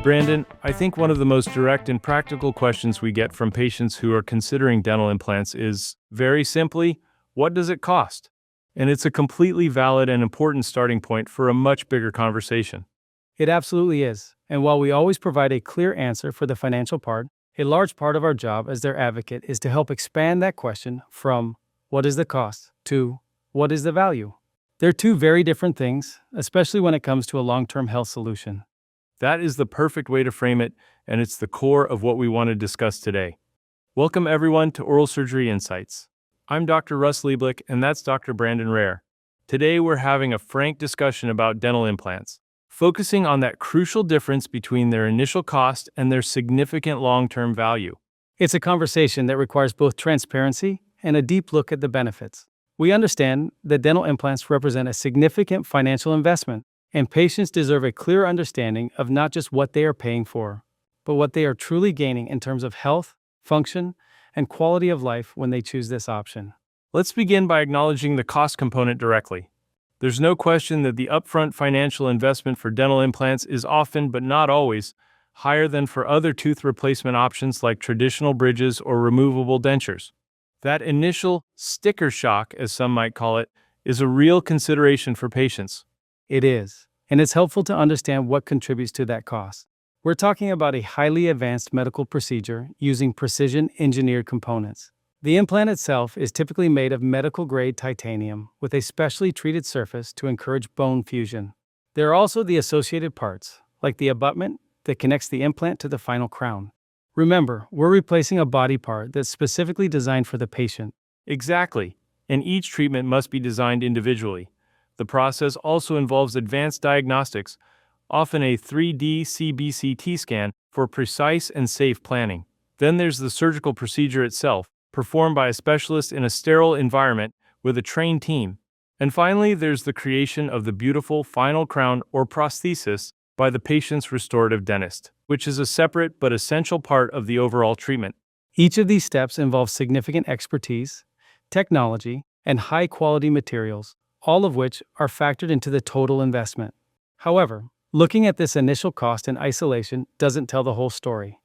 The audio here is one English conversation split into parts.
Brandon, I think one of the most direct and practical questions we get from patients who are considering dental implants is, very simply, what does it cost? And it's a completely valid and important starting point for a much bigger conversation. It absolutely is. And while we always provide a clear answer for the financial part, a large part of our job as their advocate is to help expand that question from what is the cost to what is the value. They're two very different things, especially when it comes to a long-term health solution. That is the perfect way to frame it, and it's the core of what we want to discuss today. Welcome everyone to Oral Surgery Insights. I'm Dr. Russ Lieblick, and that's Dr. Brandon Rehrer. Today we're having a frank discussion about dental implants, focusing on that crucial difference between their initial cost and their significant long-term value. It's a conversation that requires both transparency and a deep look at the benefits. We understand that dental implants represent a significant financial investment, and patients deserve a clear understanding of not just what they are paying for, but what they are truly gaining in terms of health, function, and quality of life when they choose this option. Let's begin by acknowledging the cost component directly. There's no question that the upfront financial investment for dental implants is often, but not always, higher than for other tooth replacement options like traditional bridges or removable dentures. That initial sticker shock, as some might call it, is a real consideration for patients. It is, and it's helpful to understand what contributes to that cost. We're talking about a highly advanced medical procedure using precision-engineered components. The implant itself is typically made of medical-grade titanium with a specially treated surface to encourage bone fusion. There are also the associated parts, like the abutment that connects the implant to the final crown. Remember, we're replacing a body part that's specifically designed for the patient. Exactly, and each treatment must be designed individually. The process also involves advanced diagnostics, often a 3D CBCT scan, for precise and safe planning. Then there's the surgical procedure itself, performed by a specialist in a sterile environment with a trained team. And finally, there's the creation of the beautiful final crown or prosthesis by the patient's restorative dentist, which is a separate but essential part of the overall treatment. Each of these steps involves significant expertise, technology, and high-quality materials, all of which are factored into the total investment. However, looking at this initial cost in isolation doesn't tell the whole story.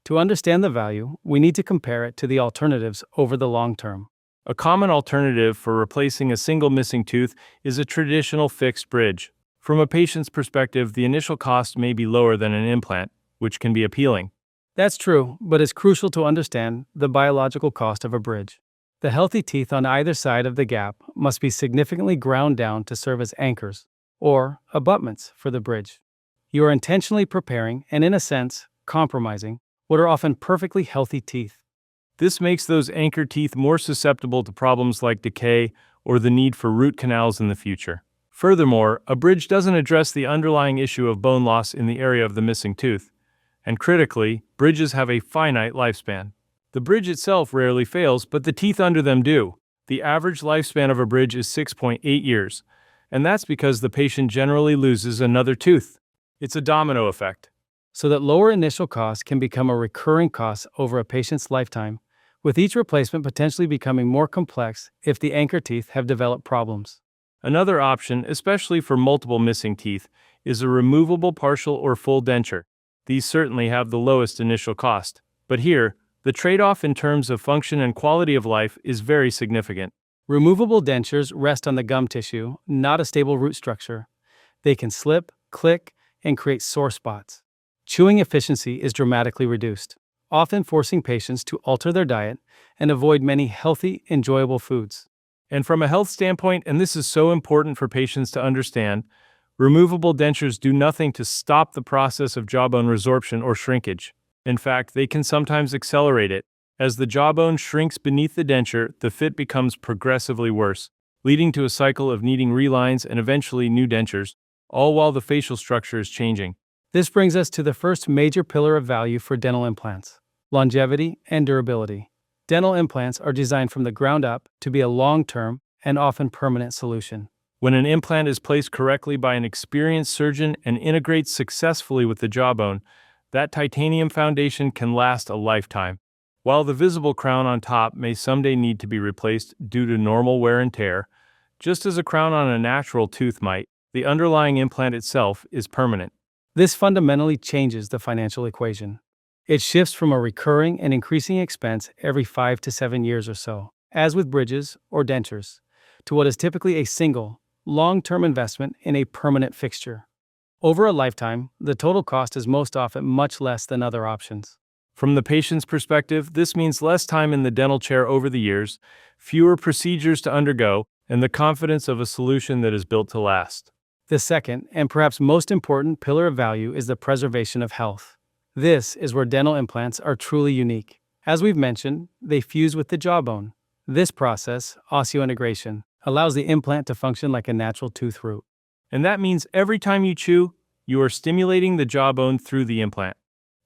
To understand the value, we need to compare it to the alternatives over the long term. A common alternative for replacing a single missing tooth is a traditional fixed bridge. From a patient's perspective, the initial cost may be lower than an implant, which can be appealing. That's true, but it's crucial to understand the biological cost of a bridge. The healthy teeth on either side of the gap must be significantly ground down to serve as anchors, or abutments, for the bridge. You are intentionally preparing, and in a sense, compromising, what are often perfectly healthy teeth. This makes those anchor teeth more susceptible to problems like decay or the need for root canals in the future. Furthermore, a bridge doesn't address the underlying issue of bone loss in the area of the missing tooth. And critically, bridges have a finite lifespan. The bridge itself rarely fails, but the teeth under them do. The average lifespan of a bridge is 6.8 years, and that's because the patient generally loses another tooth. It's a domino effect. So that lower initial cost can become a recurring cost over a patient's lifetime, with each replacement potentially becoming more complex if the anchor teeth have developed problems. Another option, especially for multiple missing teeth, is a removable partial or full denture. These certainly have the lowest initial cost. But here, the trade-off in terms of function and quality of life is very significant. Removable dentures rest on the gum tissue, not a stable root structure. They can slip, click, and create sore spots. Chewing efficiency is dramatically reduced, often forcing patients to alter their diet and avoid many healthy, enjoyable foods. And from a health standpoint, and this is so important for patients to understand, removable dentures do nothing to stop the process of jawbone resorption or shrinkage. In fact, they can sometimes accelerate it. As the jawbone shrinks beneath the denture, the fit becomes progressively worse, leading to a cycle of needing relines and eventually new dentures, all while the facial structure is changing. This brings us to the first major pillar of value for dental implants: longevity and durability. Dental implants are designed from the ground up to be a long-term and often permanent solution. When an implant is placed correctly by an experienced surgeon and integrates successfully with the jawbone, that titanium foundation can last a lifetime. While the visible crown on top may someday need to be replaced due to normal wear and tear, just as a crown on a natural tooth might, the underlying implant itself is permanent. This fundamentally changes the financial equation. It shifts from a recurring and increasing expense every 5 to 7 years or so, as with bridges or dentures, to what is typically a single, long-term investment in a permanent fixture. Over a lifetime, the total cost is most often much less than other options. From the patient's perspective, this means less time in the dental chair over the years, fewer procedures to undergo, and the confidence of a solution that is built to last. The second, and perhaps most important pillar of value is the preservation of health. This is where dental implants are truly unique. As we've mentioned, they fuse with the jawbone. This process, osseointegration, allows the implant to function like a natural tooth root. And that means every time you chew, you are stimulating the jawbone through the implant.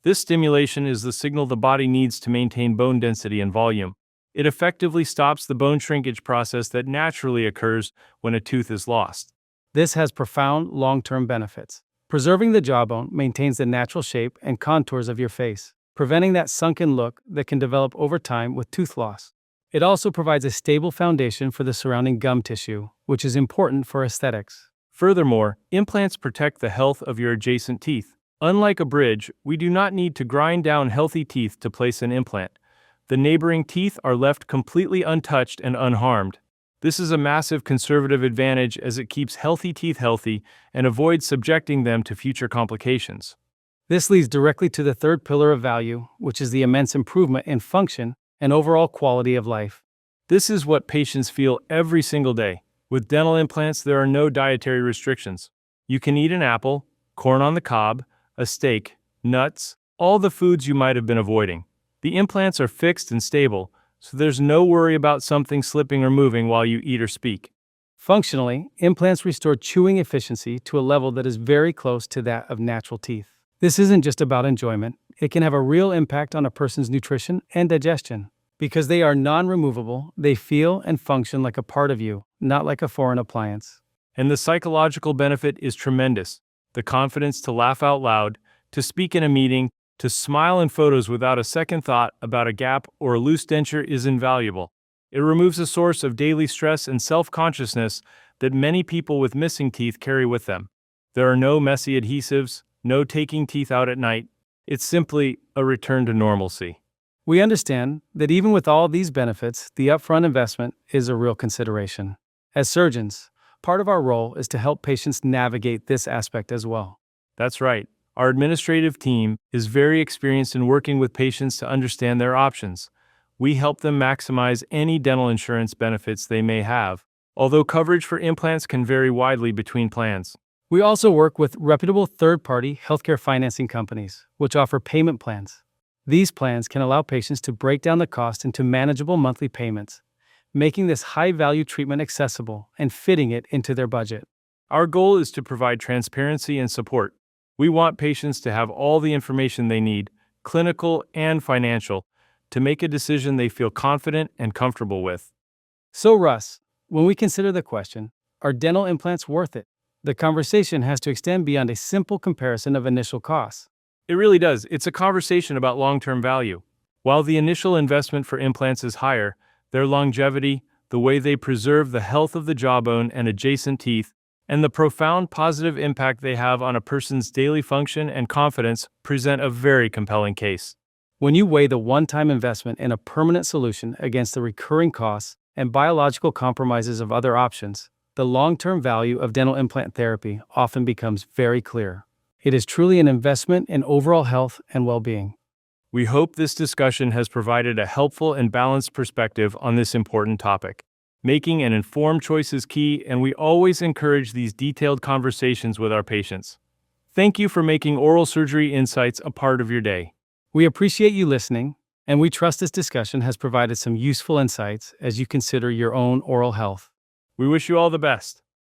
This stimulation is the signal the body needs to maintain bone density and volume. It effectively stops the bone shrinkage process that naturally occurs when a tooth is lost. This has profound long-term benefits. Preserving the jawbone maintains the natural shape and contours of your face, preventing that sunken look that can develop over time with tooth loss. It also provides a stable foundation for the surrounding gum tissue, which is important for aesthetics. Furthermore, implants protect the health of your adjacent teeth. Unlike a bridge, we do not need to grind down healthy teeth to place an implant. The neighboring teeth are left completely untouched and unharmed. This is a massive conservative advantage as it keeps healthy teeth healthy and avoids subjecting them to future complications. This leads directly to the third pillar of value, which is the immense improvement in function and overall quality of life. This is what patients feel every single day. With dental implants, there are no dietary restrictions. You can eat an apple, corn on the cob, a steak, nuts, all the foods you might have been avoiding. The implants are fixed and stable, so there's no worry about something slipping or moving while you eat or speak. Functionally, implants restore chewing efficiency to a level that is very close to that of natural teeth. This isn't just about enjoyment, it can have a real impact on a person's nutrition and digestion. Because they are non-removable, they feel and function like a part of you, not like a foreign appliance. And the psychological benefit is tremendous. The confidence to laugh out loud, to speak in a meeting, to smile in photos without a second thought about a gap or a loose denture is invaluable. It removes a source of daily stress and self-consciousness that many people with missing teeth carry with them. There are no messy adhesives, no taking teeth out at night. It's simply a return to normalcy. We understand that even with all these benefits, the upfront investment is a real consideration. As surgeons, part of our role is to help patients navigate this aspect as well. That's right. Our administrative team is very experienced in working with patients to understand their options. We help them maximize any dental insurance benefits they may have, although coverage for implants can vary widely between plans. We also work with reputable third-party healthcare financing companies, which offer payment plans. These plans can allow patients to break down the cost into manageable monthly payments, making this high-value treatment accessible and fitting it into their budget. Our goal is to provide transparency and support. We want patients to have all the information they need, clinical and financial, to make a decision they feel confident and comfortable with. So Russ, when we consider the question, are dental implants worth it? The conversation has to extend beyond a simple comparison of initial costs. It really does. It's a conversation about long-term value. While the initial investment for implants is higher, their longevity, the way they preserve the health of the jawbone and adjacent teeth, and the profound positive impact they have on a person's daily function and confidence present a very compelling case. When you weigh the one-time investment in a permanent solution against the recurring costs and biological compromises of other options, the long-term value of dental implant therapy often becomes very clear. It is truly an investment in overall health and well-being. We hope this discussion has provided a helpful and balanced perspective on this important topic. Making an informed choice is key, and we always encourage these detailed conversations with our patients. Thank you for making Oral Surgery Insights a part of your day. We appreciate you listening, and we trust this discussion has provided some useful insights as you consider your own oral health. We wish you all the best.